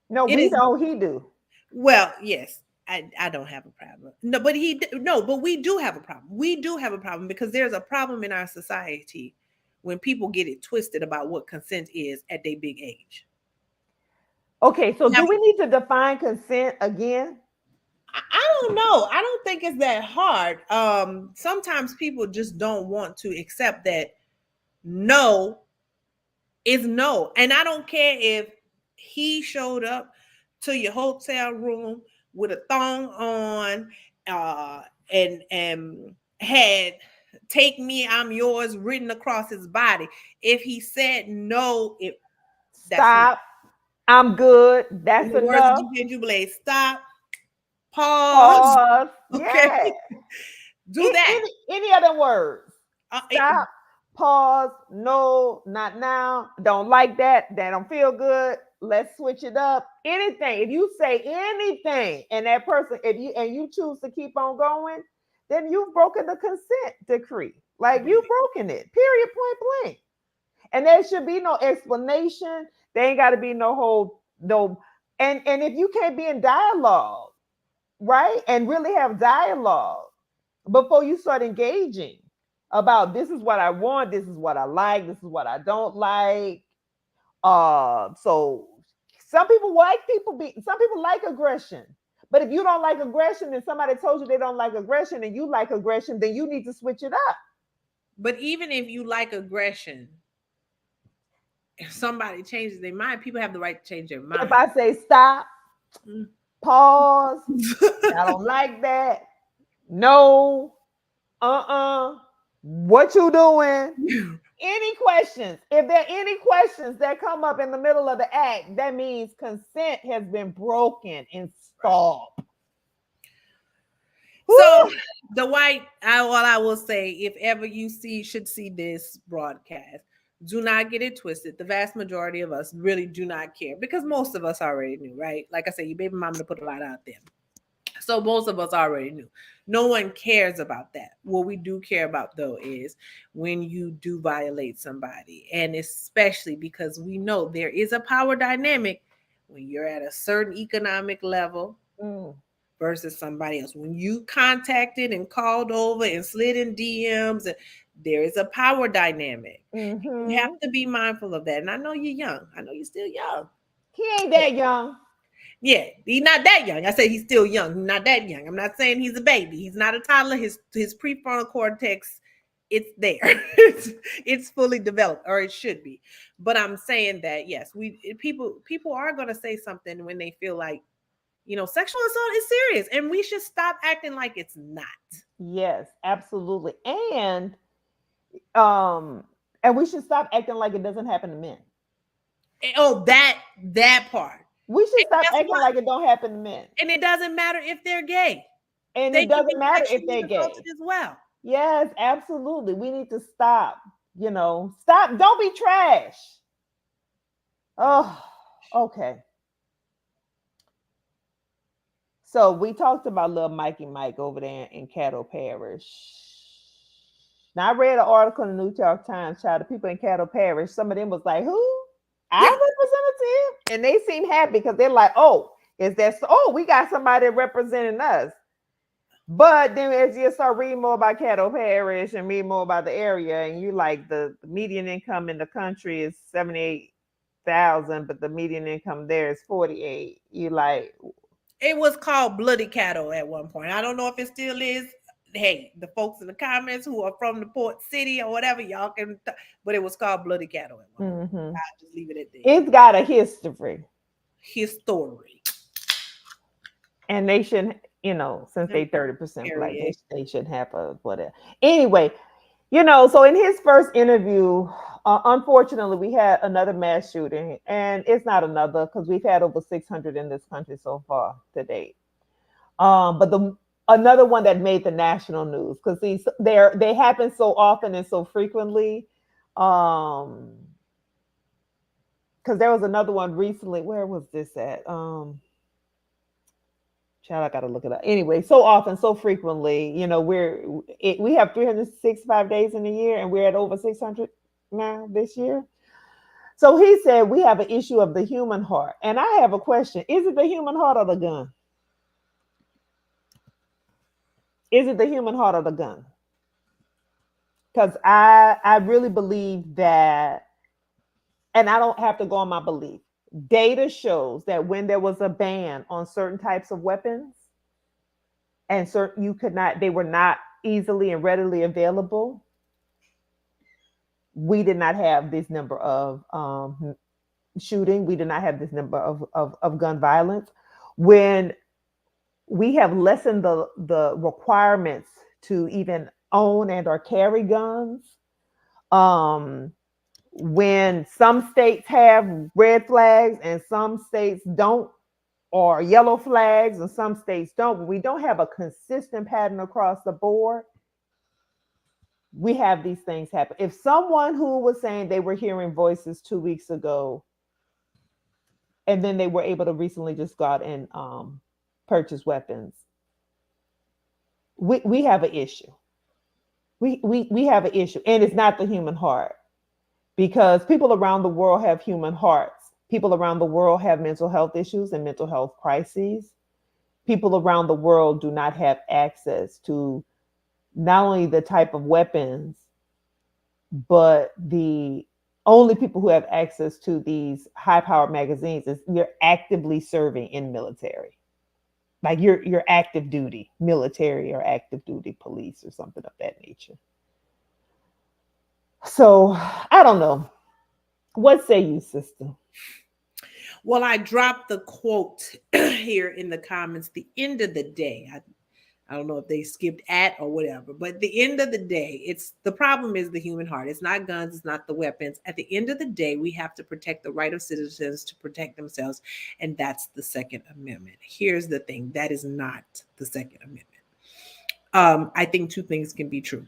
No, It we is, don't. He do. well, yes, I don't have a problem. No, but no, but we do have a problem. We do have a problem because there's a problem in our society when people get it twisted about what consent is at their big age. Okay, so Now, do we need to define consent again? I don't know. I don't think it's that hard. Sometimes people just don't want to accept that no is no. And I don't care if he showed up to your hotel room with a thong on, uh, and had "Take me, I'm yours" written across his body. If he said no, that's enough. Stop. I'm good. In That's the words of enough. GK Jubilee, stop, pause. Pause. Okay, Yeah. do that. Any other words? It, Stop. Pause. No, not now. Don't like that. That don't feel good. Let's switch it up. Anything. If you say anything, and that person, if you choose to keep on going, then you've broken the consent decree. Like you've broken it. Period. Point blank. And there should be no explanation. There ain't got to be no whole no. And if you can't be in dialogue, right, and really have dialogue before you start engaging about this is what I want, this is what I like, this is what I don't like. So some people like aggression. But if you don't like aggression and somebody told you they don't like aggression and you like aggression, then you need to switch it up. but even if you like aggression, if somebody changes their mind, people have the right to change their If mind. I say stop, Mm. pause, I don't like that. No, what you doing? Any questions? If there are any questions that come up in the middle of the act, that means consent has been broken and stop. So Woo! the white, what I will say, if ever you should see this broadcast, Do not get it twisted. The vast majority of us really do not care because most of us already knew, right? Like I said, your baby mama to put a lot out there. So most of us already knew. No one cares about that. What we do care about though is when you do violate somebody, and especially because we know there is a power dynamic when you're at a certain economic level Mm. versus somebody else. When you contacted and called over and slid in DMs, there is a power dynamic. You have Mm-hmm. to be mindful of that. And I know you're young. I know you're still young. He ain't that young. Yeah, he's not that young. I say he's still young. He's not that young. I'm not saying he's a baby. He's not a toddler. His prefrontal cortex, it's there. it's fully developed, or it should be. But I'm saying that yes, people are gonna say something when they feel like sexual assault is serious, and we should stop acting like it's not. Yes, absolutely. Um and we should stop acting like it doesn't happen to men. Oh, that part. We should And stop guess acting what? like it don't happen to men. And it doesn't matter if they're gay. And They it can doesn't be matter if sexually they're assaulted gay. as well. Yes, absolutely. We need to stop, stop. Don't be trash. Don't. Oh, okay. So we talked about little Mikey Mike over there in Caddo Parish. Now I read an article in the New York Times, child. The people in Caddo Parish, some of them was like, "Who? Our representative?" And they seem happy because they're like, "Oh, is that so? Oh, we got somebody representing us." But then as you start reading more about Caddo Parish and read more about the area, and you like the median income in the country is 78,000, but the median income there is 48. You like, It was called Bloody Cattle at one point. I don't know if it still is. Hey, the folks in the comments who are from the port city or whatever, y'all can. But it was called Bloody Cattle at one point. mm-hmm. I'll just leave it at that. It's got a history. His story. And they shouldn't, since they 30% black, Period. they should have a whatever. Anyway, so in his first interview, unfortunately, we had another mass shooting, and it's not another because we've had over 600 in this country so far to date. But the another one that made the national news because they happen so often and so frequently. Because there was another one recently. Where was this at? Child, I gotta look it up. Anyway, so often, so frequently, we have 365 days in a year, and we're at over 600 now this year. So he said we have an issue of the human heart, and I have a question: is it the human heart or the gun? Is it the human heart or the gun? Because I really believe that, and I don't have to go on my belief. Data shows that when there was a ban on certain types of weapons, and certain you could not, they were not easily and readily available. We did not have this number of shooting. We did not have this number of gun violence. When we have lessened the requirements to even own and or carry guns, um, when some states have red flags and some states don't, or yellow flags and some states don't, when we don't have a consistent pattern across the board, we have these things happen. If someone who was saying they were hearing voices 2 weeks ago, and then they were able to recently just go out and purchase weapons, we have an issue. We have an issue, and it's not the human heart, because people around the world have human hearts. People around the world have mental health issues and mental health crises. People around the world do not have access to not only the type of weapons, but the only people who have access to these high powered magazines is you're actively serving in military. Like you're active duty military or active duty police or something of that nature. So I don't know. What say you, sister? Well, I dropped the quote here in the comments. The end of the day, I don't know if they skipped at or whatever, but at the end of the day, it's the problem is the human heart. It's not guns, it's not the weapons. At the end of the day, we have to protect the right of citizens to protect themselves, and that's the Second Amendment. Here's the thing, that is not the Second Amendment. I think two things can be true.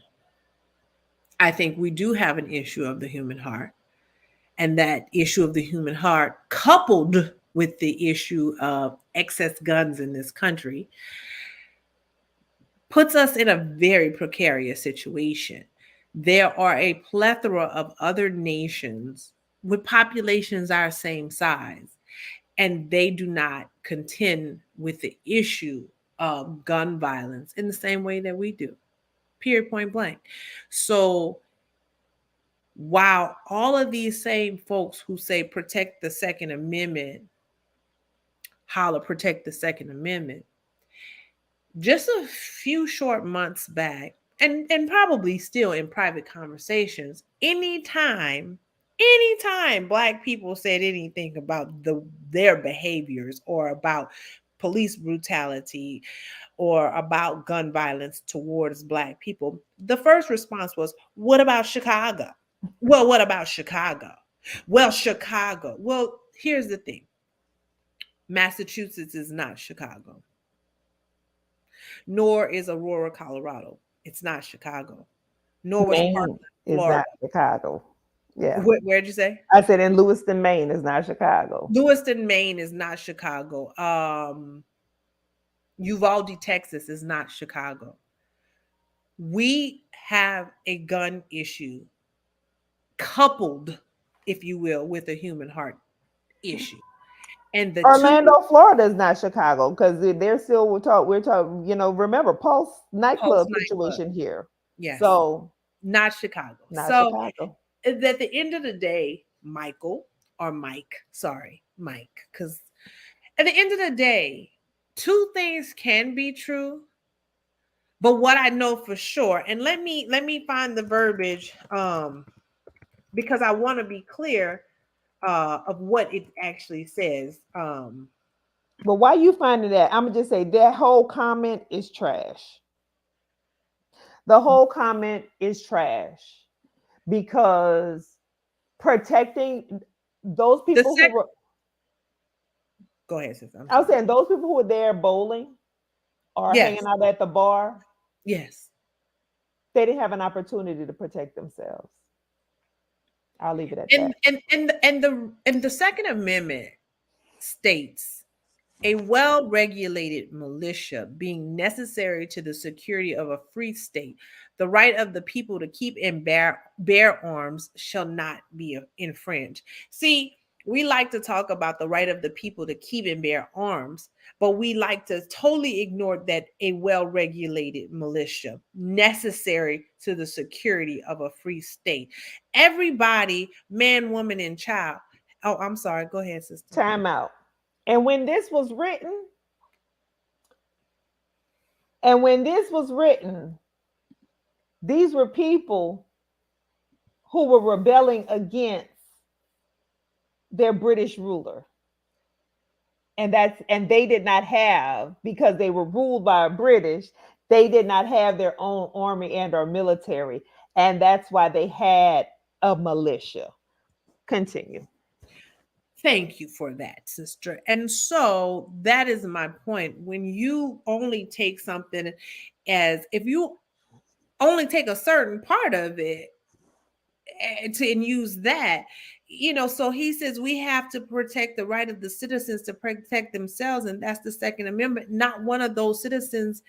I think we do have an issue of the human heart, And that issue of the human heart, coupled with the issue of excess guns in this country, puts us in a very precarious situation. There are a plethora of other nations with populations our same size, and they do not contend with the issue of gun violence in the same way that we do, period, point blank. So, while all of these same folks who say protect the Second Amendment holler protect the Second Amendment, just a few short months back, and probably still in private conversations, anytime black people said anything about their behaviors or about police brutality or about gun violence towards black people, the first response was, what about Chicago? Well, what about Chicago? Well, Chicago. Well, here's the thing. Massachusetts is not Chicago, nor is Aurora, Colorado. It's not Chicago, nor was Maine Parkland, is Florida. not Chicago. Yeah. Where'd you say? I said in Lewiston, Maine is not Chicago. Lewiston, Maine is not Chicago. Uvalde, Texas is not Chicago. We have a gun issue coupled, if you will, with a human heart issue. And the two Orlando, Florida is not Chicago because they're still we're talking, remember Pulse Pulse nightclub nightclub. situation here. Yes, So not Chicago. not So Chicago. at the end of the day, Michael or Mike, sorry, Mike, because at the end of the day, two things can be true. But what I know for sure, and let me find the verbiage, because I want to be clear of what it actually says. But why you finding that? I'm gonna just say that whole comment is trash. The whole comment is trash because protecting those The people who sec. were, Go ahead, sis. I'm I was sorry. saying those people who were there bowling or Yes, hanging out at the bar, yes. they didn't have an opportunity to protect themselves. I'll leave it at And that. the Second Amendment states a well-regulated militia being necessary to the security of a free state, the right of the people to keep and bear arms shall not be infringed. See, we like to talk about the right of the people to keep and bear arms, but we like to totally ignore that a well-regulated militia necessary to the security of a free state. Everybody, man, woman, and child. Oh, I'm sorry. Go ahead, sister. Time out. And when this was written, and when this was written, these were people who were rebelling against their British ruler. And they did not have, because they were ruled by a British, they did not have their own army and or military. And that's why they had a militia. Continue. Thank you for that, sister. And so that is my point. When you only take something as if you only take a certain part of it and use that, so he says we have to protect the right of the citizens to protect themselves. And that's the Second Amendment. Not one of those citizens,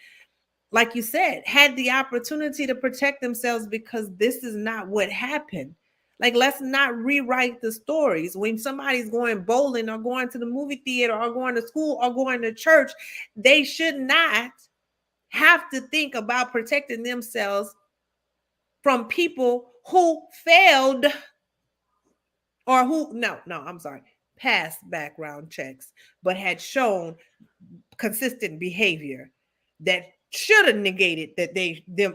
like you said, had the opportunity to protect themselves because this is not what happened. Like, let's not rewrite the stories. When somebody's going bowling or going to the movie theater or going to school or going to church, they should not have to think about protecting themselves from people who failed or who, no, I'm sorry, passed background checks, but had shown consistent behavior that should have negated that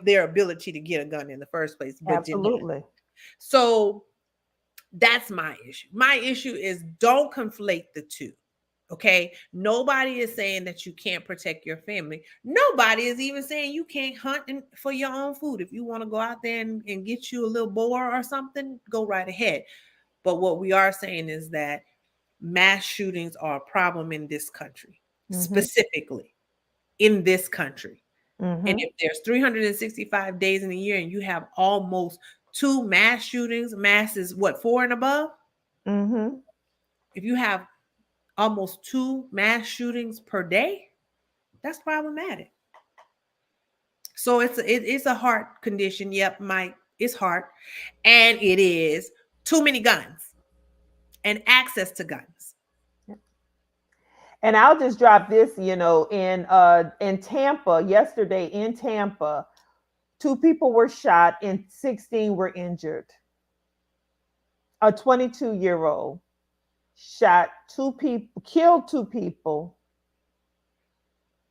their ability to get a gun in the first place, but did not. Absolutely. So that's my issue. My issue is don't conflate the two. Okay. Nobody is saying that you can't protect your family. Nobody is even saying you can't hunt for your own food. If you want to go out there and get you a little boar or something, go right ahead. But what we are saying is that mass shootings are a problem in this country, specifically in this country. And Mm-hmm. if there's 365 days in a year and you have almost two mass shootings, mass is what, 4 and above? Mm-hmm. If you have almost two mass shootings per day, that's problematic. So it's a heart condition. Yep, Mike, it's heart, and it is too many guns and access to guns. And I'll just drop this, in Tampa yesterday in Tampa, two people were shot and 16 were injured. A 22-year-old shot two people, killed two people,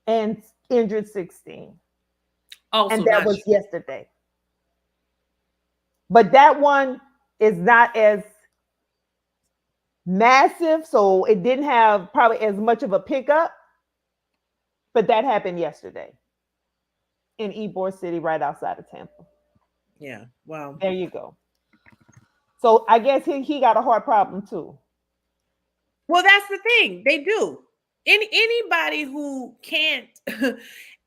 and injured 16. And Also that not was true. yesterday. But that one is not as massive, so it didn't have probably as much of a pickup, but that happened yesterday in Ybor City, right outside of Tampa. Yeah. Well, There you go. So I guess he got a heart problem too. well, that's the thing. They do. Anybody who can't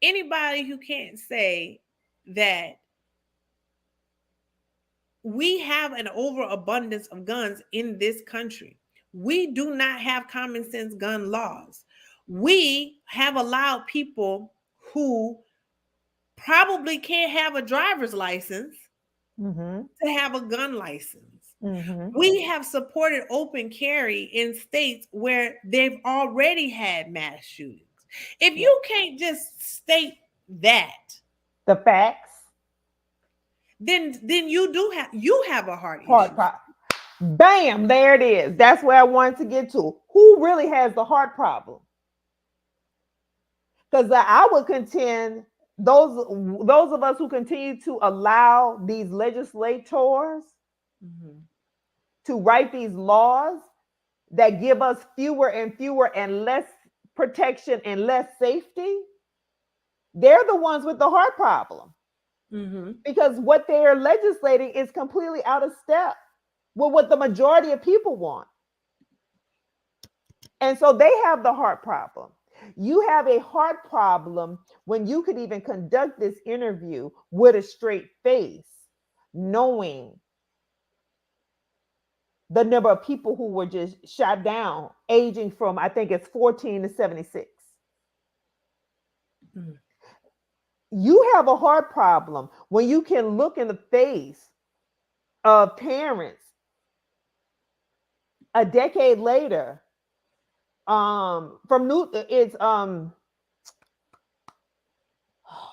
anybody who can't say that we have an overabundance of guns in this country. We do not have common sense gun laws. We have allowed people who probably can't have a driver's license Mm-hmm. to have a gun license. Mm-hmm. We have supported open carry in states where they've already had mass shootings. If Yeah. you can't just state that, The facts. then you have a heart Heart issue. problem. Bam, there it is. That's where I wanted to get to. Who really has the heart problem? Because I would contend those of us who continue to allow these legislators Mhm. to write these laws that give us fewer and fewer and less protection and less safety, they're the ones with the heart problem Mhm. because what they are legislating is completely out of step with what the majority of people want. And so they have the heart problem. You have a heart problem when you could even conduct this interview with a straight face, knowing the number of people who were just shot down, aging from, I think it's 14 to 76. Mhm. You have a heart problem when you can look in the face of parents a decade later, from New it's oh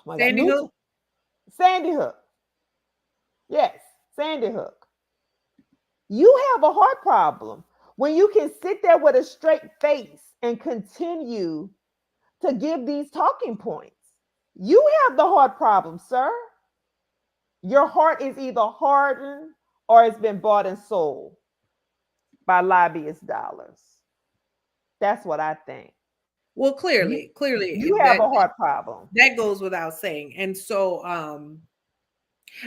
my god, Sandy Hook. Newton, Sandy Hook. Yes, Sandy Hook. You have a heart problem when you can sit there with a straight face and continue to give these talking points. You have the heart problem, sir. Your heart is either hardened or it's been bought and sold by lobbyist dollars. That's what I think. Well, You clearly you have a heart problem. that goes without saying. And so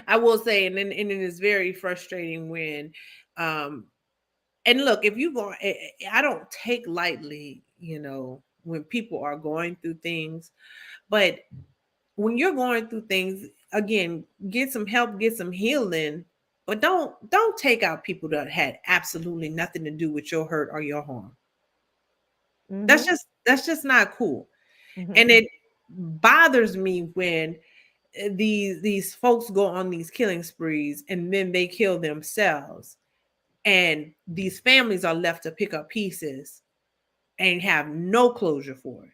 I will say, and it is very frustrating when um and look, if you go I don't take lightly, when people are going through things, but when you're going through things, again, get some help, get some healing, but don't take out people that had absolutely nothing to do with your hurt or your harm. Mm-hmm. That's just not cool. Mm-hmm. And it bothers me when these folks go on these killing sprees and then they kill themselves, and these families are left to pick up pieces and have no closure for it,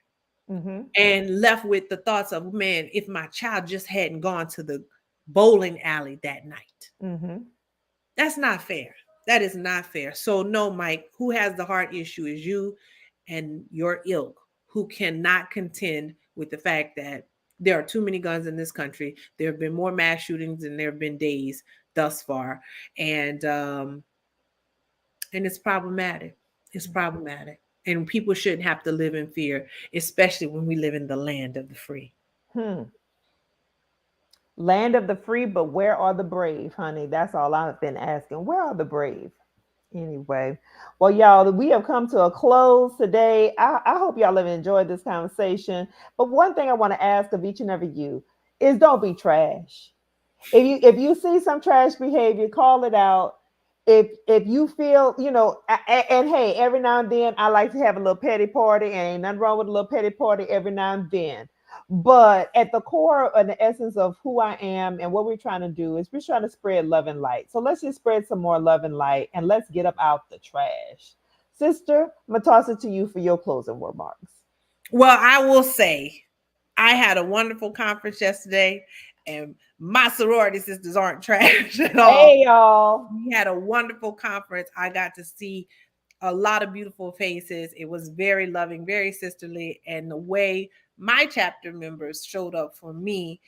Mm-hmm. and left with the thoughts of, man, if my child just hadn't gone to the bowling alley that night. Mm-hmm. That's not fair. That is not fair. So no, Mike, who has the heart issue is you and your ilk, who cannot contend with the fact that there are too many guns in this country. There have been more mass shootings than there have been days thus far. And it's problematic. It's problematic. And people shouldn't have to live in fear, especially when we live in the land of the free. Hmm. Land of the free, but where are the brave, honey? That's all I've been asking. Where are the brave? Anyway, well, y'all, we have come to a close today. I hope y'all have enjoyed this conversation. But one thing I want to ask of each and every you is don't be trash. If you see some trash behavior, call it out if you feel, and hey, every now and then I like to have a little petty party, and ain't nothing wrong with a little petty party every now and then. But at the core and the essence of who I am and what we're trying to do is we're trying to spread love and light. So let's just spread some more love and light, and let's get up out the trash. Sister, I'm gonna toss it to you for your closing remarks. Well, I will say I had a wonderful conference yesterday, and my sorority sisters aren't trash at all. Hey y'all. We had a wonderful conference. I got to see a lot of beautiful faces. It was very loving, very sisterly, and the way my chapter members showed up for me,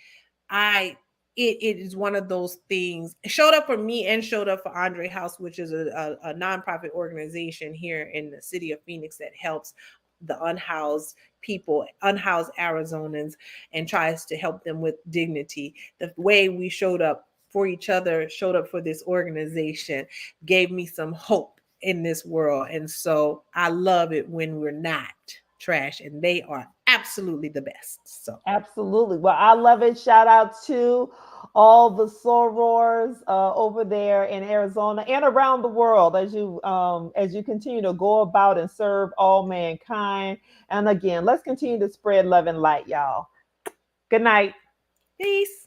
I it is one of those things. It showed up for me and showed up for Andre House, which is a nonprofit organization here in the city of Phoenix that helps the unhoused people, unhoused Arizonans, and tries to help them with dignity. The way we showed up for each other, showed up for this organization, gave me some hope in this world. And so I love it when we're not trash, and they are absolutely the best. So Absolutely. Well, I love it. Shout out to all the sorors over there in Arizona and around the world as you continue to go about and serve all mankind. And again, let's continue to spread love and light, y'all. Good night. peace.